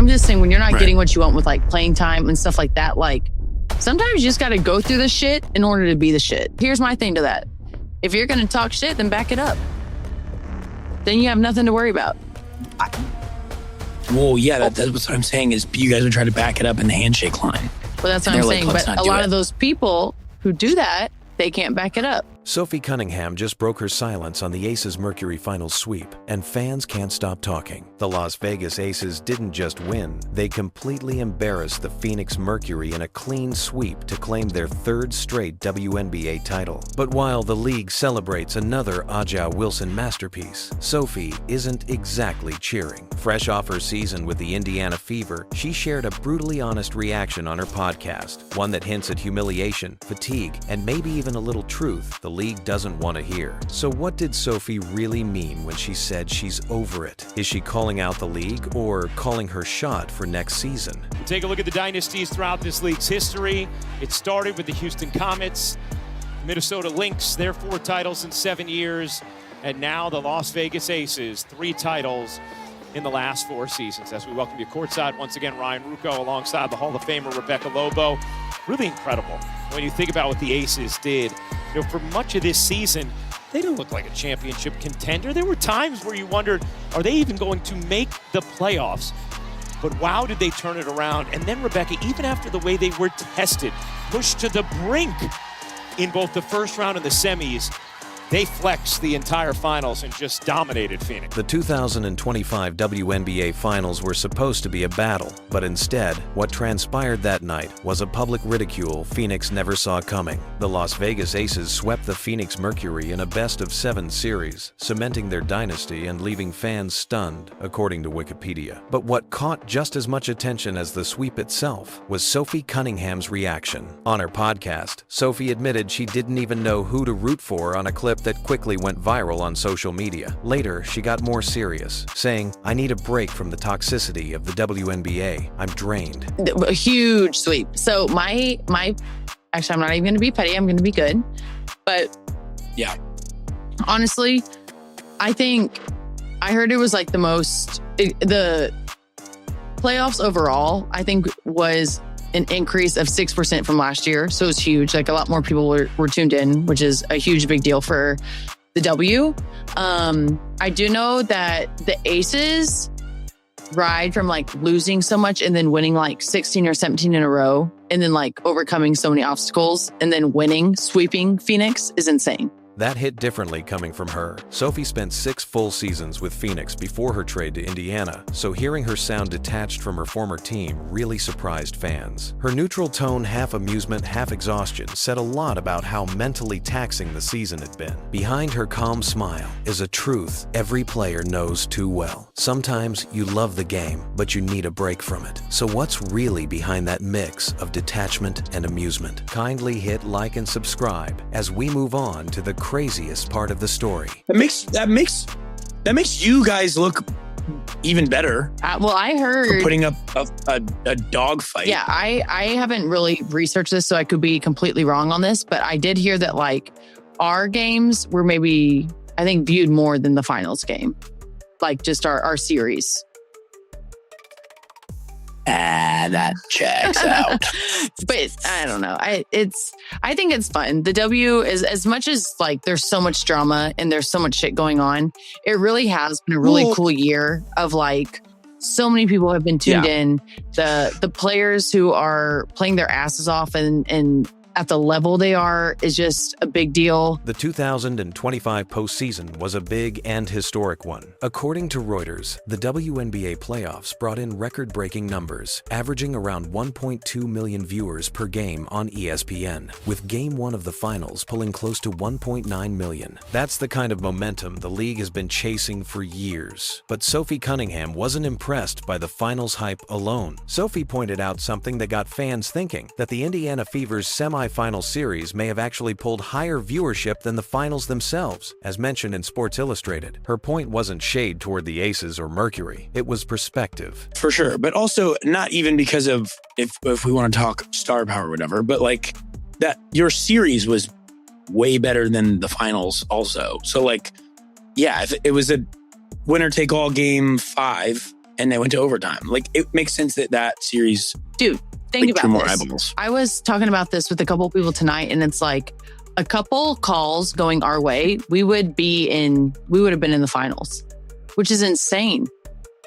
I'm just saying when you're not getting what you want with like playing time and stuff like that, like sometimes you just got to go through the shit in order to be the shit. Here's my thing to that. If you're going to talk shit, then back it up. Then you have nothing to worry about. Well, yeah, that's what I'm saying is you guys would try to back it up in the handshake line. Well, that's what I'm saying. But a lot of those people who do that, they can't back it up. Sophie Cunningham just broke her silence on the Aces Mercury Finals sweep, and fans can't stop talking. The Las Vegas Aces didn't just win, they completely embarrassed the Phoenix Mercury in a clean sweep to claim their third straight WNBA title. But while the league celebrates another Aja Wilson masterpiece, Sophie isn't exactly cheering. Fresh off her season with the Indiana Fever, she shared a brutally honest reaction on her podcast, one that hints at humiliation, fatigue, and maybe even a little truth the league doesn't want to hear. So what did Sophie really mean when she said she's over it? Is she calling out the league or calling her shot for next season? Take a look at the dynasties throughout this league's history. It started with the Houston Comets, Minnesota Lynx, their 4 titles in 7 years, and now the Las Vegas Aces, 3 titles in the last 4 seasons. As we welcome you courtside once again, Ryan Ruocco alongside the Hall of Famer Rebecca Lobo. Really incredible when you think about what the Aces did. You know, for much of this season, they didn't look like a championship contender. There were times where you wondered, are they even going to make the playoffs? But wow, did they turn it around. And then, Rebecca, even after the way they were tested, pushed to the brink in both the first round and the semis, they flexed the entire finals and just dominated Phoenix. The 2025 WNBA Finals were supposed to be a battle, but instead, what transpired that night was a public ridicule Phoenix never saw coming. The Las Vegas Aces swept the Phoenix Mercury in a best-of-7 series, cementing their dynasty and leaving fans stunned, according to Wikipedia. But what caught just as much attention as the sweep itself was Sophie Cunningham's reaction. On her podcast, Sophie admitted she didn't even know who to root for on a clip that quickly went viral on social media. Later, she got more serious, saying, "I need a break from the toxicity of the WNBA. I'm drained." A huge sweep. So my actually, I'm not even going to be petty. I'm going to be good. But yeah, honestly, I think I heard it was like the playoffs overall, I think was an increase of 6% from last year. So it was huge. Like a lot more people were tuned in, which is a huge big deal for the W. I do know that the Aces ride from like losing so much and then winning like 16 or 17 in a row and then like overcoming so many obstacles and then sweeping Phoenix is insane. That hit differently coming from her. Sophie spent 6 full seasons with Phoenix before her trade to Indiana, so hearing her sound detached from her former team really surprised fans. Her neutral tone, half amusement, half exhaustion, said a lot about how mentally taxing the season had been. Behind her calm smile is a truth every player knows too well. Sometimes you love the game, but you need a break from it. So what's really behind that mix of detachment and amusement? Kindly hit like and subscribe as we move on to the craziest part of the story. That makes you guys look even better. Well, I heard for putting up a dog fight. Yeah, I haven't really researched this, so I could be completely wrong on this, but I did hear that like our games were maybe, I think, viewed more than the finals game, like just our series. That checks out. But I don't know. I think it's fun. The W is, as much as like there's so much drama and there's so much shit going on, it really has been a really cool year of like so many people have been tuned in. The players who are playing their asses off and at the level they are is just a big deal. The 2025 postseason was a big and historic one. According to Reuters, the WNBA playoffs brought in record-breaking numbers, averaging around 1.2 million viewers per game on ESPN, with Game 1 of the finals pulling close to 1.9 million. That's the kind of momentum the league has been chasing for years. But Sophie Cunningham wasn't impressed by the finals hype alone. Sophie pointed out something that got fans thinking, that the Indiana Fever's semifinal series may have actually pulled higher viewership than the finals themselves, as mentioned in Sports Illustrated. Her point wasn't shade toward the Aces or Mercury. It was perspective. For sure. But also not even because of, if we want to talk star power or whatever, but like that your series was way better than the finals also. So like, yeah, if it was a winner take all game 5 and they went to overtime. Like, it makes sense that series, Dude, think like, drew about more this. eyeballs. I was talking about this with a couple people tonight, and it's like a couple calls going our way, we would have been in the finals, which is insane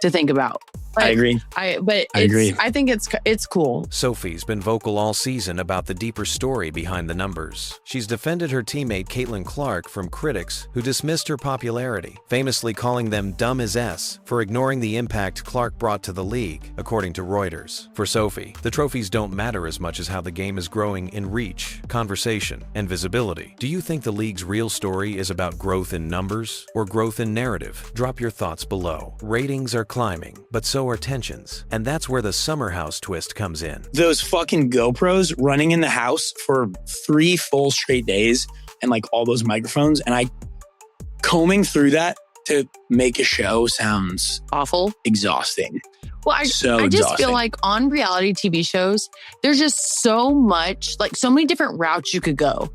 to think about. I agree. I think it's cool. Sophie's been vocal all season about the deeper story behind the numbers. She's defended her teammate Caitlin Clark from critics who dismissed her popularity, famously calling them dumb as S for ignoring the impact Clark brought to the league, according to Reuters. For Sophie, the trophies don't matter as much as how the game is growing in reach, conversation, and visibility. Do you think the league's real story is about growth in numbers or growth in narrative? Drop your thoughts below. Ratings are climbing, but so are tensions, and that's where the summer house twist comes in. Those fucking GoPros running in the house for 3 full straight days and like all those microphones, and combing through that to make a show sounds Awful. exhausting. Well, I just feel like on reality TV shows, there's just so much, like so many different routes you could go.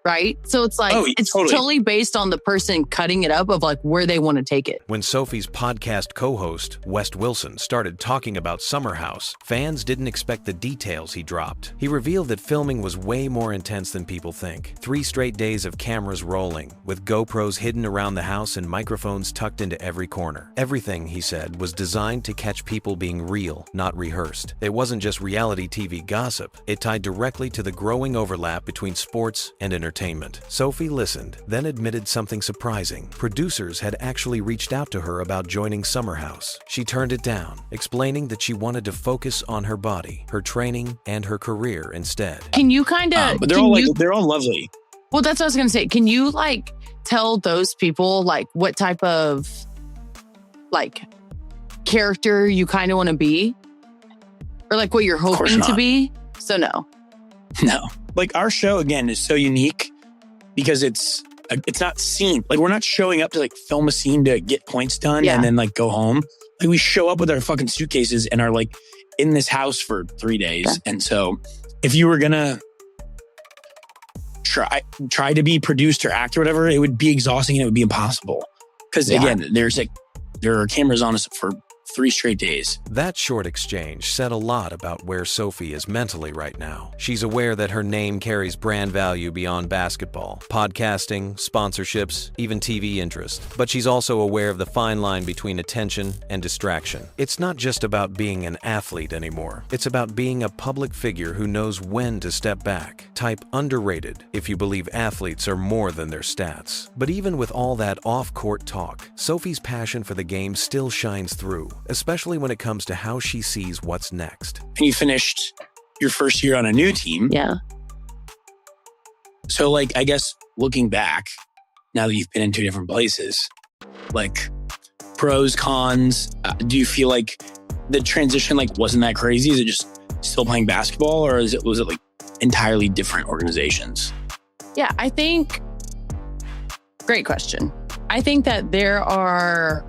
Right? So it's like, it's totally based on the person cutting it up of like where they want to take it. When Sophie's podcast co-host, West Wilson, started talking about Summer House, fans didn't expect the details he dropped. He revealed that filming was way more intense than people think. 3 straight days of cameras rolling, with GoPros hidden around the house and microphones tucked into every corner. Everything, he said, was designed to catch people being real, not rehearsed. It wasn't just reality TV gossip. It tied directly to the growing overlap between sports and entertainment. Sophie listened, then admitted something surprising. Producers had actually reached out to her about joining Summer House. She turned it down, explaining that she wanted to focus on her body, her training, and her career instead. Can you kind of... but they're all lovely. Well, that's what I was going to say. Can you like tell those people like what type of like character you kind of want to be? Or like what you're hoping to be? So no. No. Like, our show, again, is so unique because it's not seen. Like, we're not showing up to like film a scene to get points done and then like go home. Like, we show up with our fucking suitcases and are like in this house for 3 days. Yeah. And so if you were gonna try to be produced or act or whatever, it would be exhausting and it would be impossible. Because again, there are cameras on us for 3 straight days. That short exchange said a lot about where Sophie is mentally right now. She's aware that her name carries brand value beyond basketball, podcasting, sponsorships, even TV interest. But she's also aware of the fine line between attention and distraction. It's not just about being an athlete anymore. It's about being a public figure who knows when to step back. Type underrated if you believe athletes are more than their stats. But even with all that off-court talk, Sophie's passion for the game still shines through, especially when it comes to how she sees what's next. And you finished your first year on a new team. Yeah. So like, I guess looking back, now that you've been in 2 different places, like pros, cons, do you feel like the transition like wasn't that crazy? Is it just still playing basketball, or was it like entirely different organizations? Yeah, I think, great question. I think that there are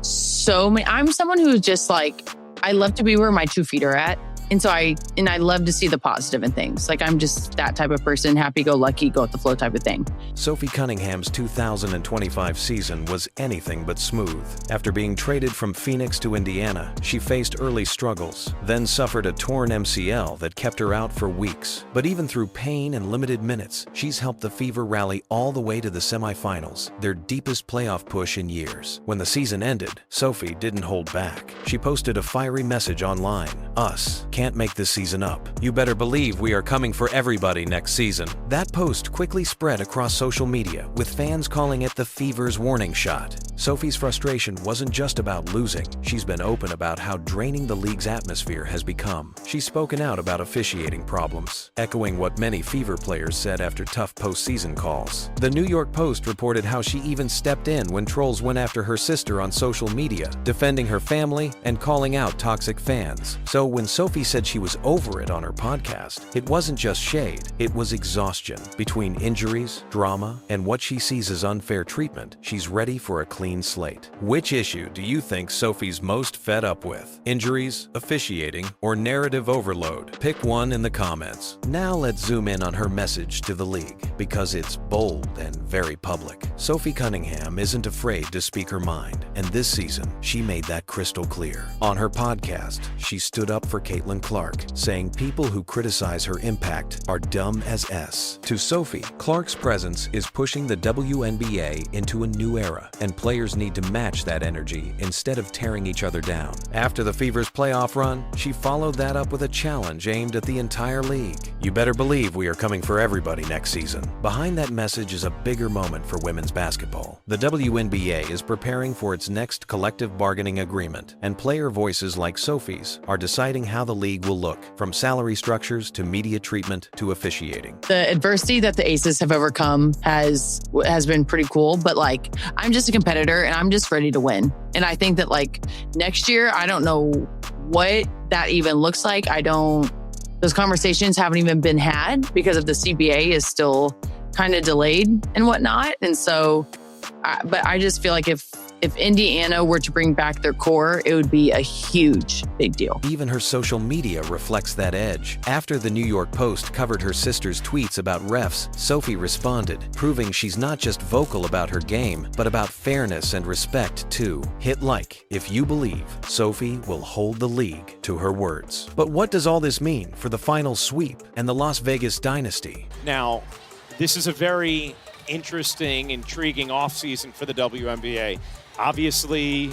so many. I'm someone who's just like, I love to be where my 2 feet are at. And so I love to see the positive in things. Like, I'm just that type of person, happy-go-lucky, go with the flow type of thing. Sophie Cunningham's 2025 season was anything but smooth. After being traded from Phoenix to Indiana, she faced early struggles, then suffered a torn MCL that kept her out for weeks. But even through pain and limited minutes, she's helped the Fever rally all the way to the semifinals, their deepest playoff push in years. When the season ended, Sophie didn't hold back. She posted a fiery message online. "Us can't make this season up. You better believe we are coming for everybody next season." That post quickly spread across social media, with fans calling it the Fever's warning shot. Sophie's frustration wasn't just about losing. She's been open about how draining the league's atmosphere has become. She's spoken out about officiating problems, echoing what many Fever players said after tough postseason calls. The New York Post reported how she even stepped in when trolls went after her sister on social media, defending her family and calling out toxic fans. So when Sophie said she was over it on her podcast, it wasn't just shade, it was exhaustion. Between injuries, drama, and what she sees as unfair treatment, she's ready for a clean clean slate. Which issue do you think Sophie's most fed up with? Injuries, officiating, or narrative overload? Pick one in the comments. Now let's zoom in on her message to the league, because it's bold and very public. Sophie Cunningham isn't afraid to speak her mind, and this season, she made that crystal clear. On her podcast, she stood up for Caitlin Clark, saying people who criticize her impact are dumb as S. To Sophie, Clark's presence is pushing the WNBA into a new era, and players need to match that energy instead of tearing each other down. After the Fever's playoff run, she followed that up with a challenge aimed at the entire league. You better believe we are coming for everybody next season. Behind that message is a bigger moment for women's basketball. The WNBA is preparing for its next collective bargaining agreement, and player voices like Sophie's are deciding how the league will look, from salary structures to media treatment to officiating. The adversity that the Aces have overcome has been pretty cool, but like, I'm just a competitor and I'm just ready to win. And I think that like next year, I don't know what that even looks like. Those conversations haven't even been had because of the CBA is still kind of delayed and whatnot. And so, but I just feel like if Indiana were to bring back their core, it would be a huge, big deal. Even her social media reflects that edge. After the New York Post covered her sister's tweets about refs, Sophie responded, proving she's not just vocal about her game, but about fairness and respect too. Hit like if you believe Sophie will hold the league to her words. But what does all this mean for the final sweep and the Las Vegas dynasty? Now, this is a very interesting, intriguing offseason for the WNBA. Obviously,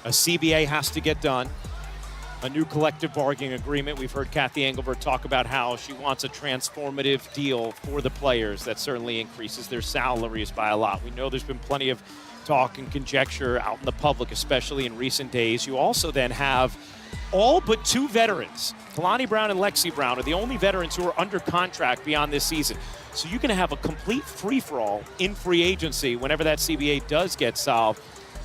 a CBA has to get done, a new collective bargaining agreement. We've heard Kathy Engelbert talk about how she wants a transformative deal for the players that certainly increases their salaries by a lot. We know there's been plenty of talk and conjecture out in the public, especially in recent days. You also then have all but two veterans. Kalani Brown and Lexi Brown are the only veterans who are under contract beyond this season. So you're going to have a complete free-for-all in free agency whenever that CBA does get solved.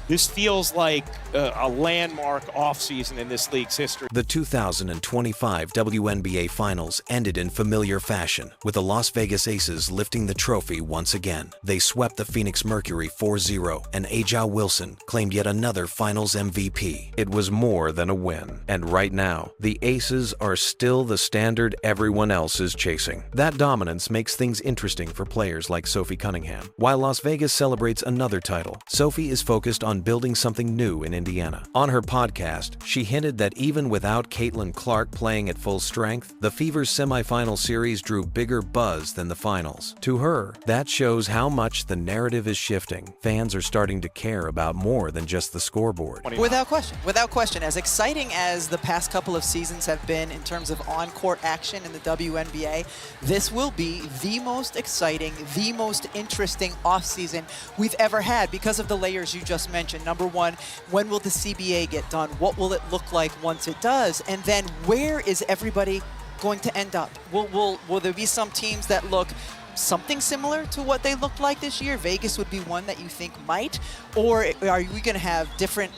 This feels like a landmark offseason in this league's history. The 2025 WNBA Finals ended in familiar fashion, with the Las Vegas Aces lifting the trophy once again. They swept the Phoenix Mercury 4-0, and A'ja Wilson claimed yet another Finals MVP. It was more than a win. And right now, the Aces are still the standard everyone else is chasing. That dominance makes things interesting for players like Sophie Cunningham. While Las Vegas celebrates another title, Sophie is focused on building something new in Indiana. On her podcast, she hinted that even without Caitlin Clark playing at full strength, the Fever's semifinal series drew bigger buzz than the finals. To her, that shows how much the narrative is shifting. Fans are starting to care about more than just the scoreboard. Without question. As exciting as the past couple of seasons have been in terms of on-court action in the WNBA, this will be the most exciting, the most interesting offseason we've ever had because of the layers you just mentioned. Number one, when will the CBA get done? What will it look like once it does? And then where is everybody going to end up? Will there be some teams that look something similar to what they looked like this year? Vegas would be one that you think might. Or are we going to have different,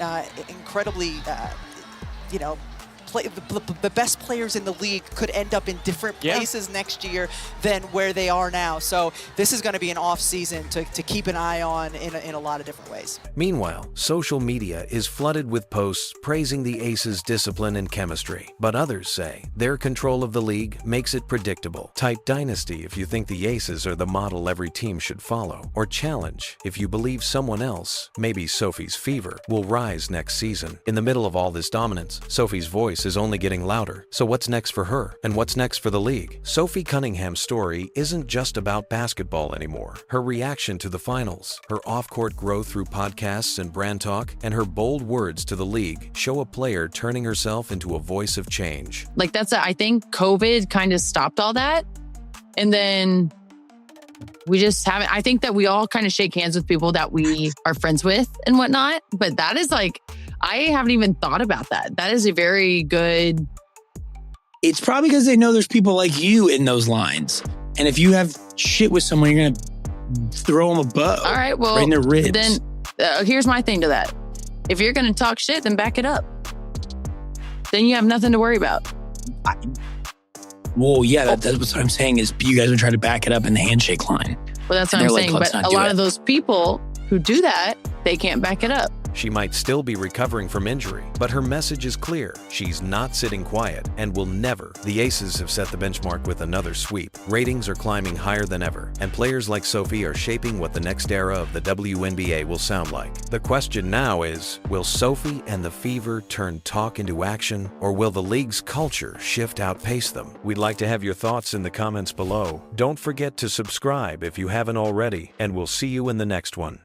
incredibly, the best players in the league could end up in different places next year than where they are now. So this is going to be an off season to keep an eye on in a lot of different ways. Meanwhile, social media is flooded with posts praising the Aces' discipline and chemistry. But others say their control of the league makes it predictable. Type dynasty if you think the Aces are the model every team should follow. Or challenge if you believe someone else, maybe Sophie's Fever, will rise next season. In the middle of all this dominance, Sophie's voice is only getting louder. So what's next for her? And what's next for the league? Sophie Cunningham's story isn't just about basketball anymore. Her reaction to the finals, her off-court growth through podcasts and brand talk, and her bold words to the league show a player turning herself into a voice of change. Like I think COVID kind of stopped all that. And then we just haven't, I think that we all kind of shake hands with people that we are friends with and whatnot. But that is like, I haven't even thought about that. That is a very good. It's probably because they know there's people like you in those lines. And if you have shit with someone, you're going to throw them a bow. All right, well, right in their ribs. Then here's my thing to that. If you're going to talk shit, then back it up. Then you have nothing to worry about. Well, yeah, that's what I'm saying is you guys are trying to back it up in the handshake line. Well, that's what I'm saying. But a lot of those people who do that they can't back it up. She might still be recovering from injury, but her message is clear. She's not sitting quiet and will never. The Aces have set the benchmark with another sweep. Ratings are climbing higher than ever, and players like Sophie are shaping what the next era of the WNBA will sound like. The question now is, will Sophie and the Fever turn talk into action, or will the league's culture shift outpace them? We'd like to have your thoughts in the comments below. Don't forget to subscribe if you haven't already, and we'll see you in the next one.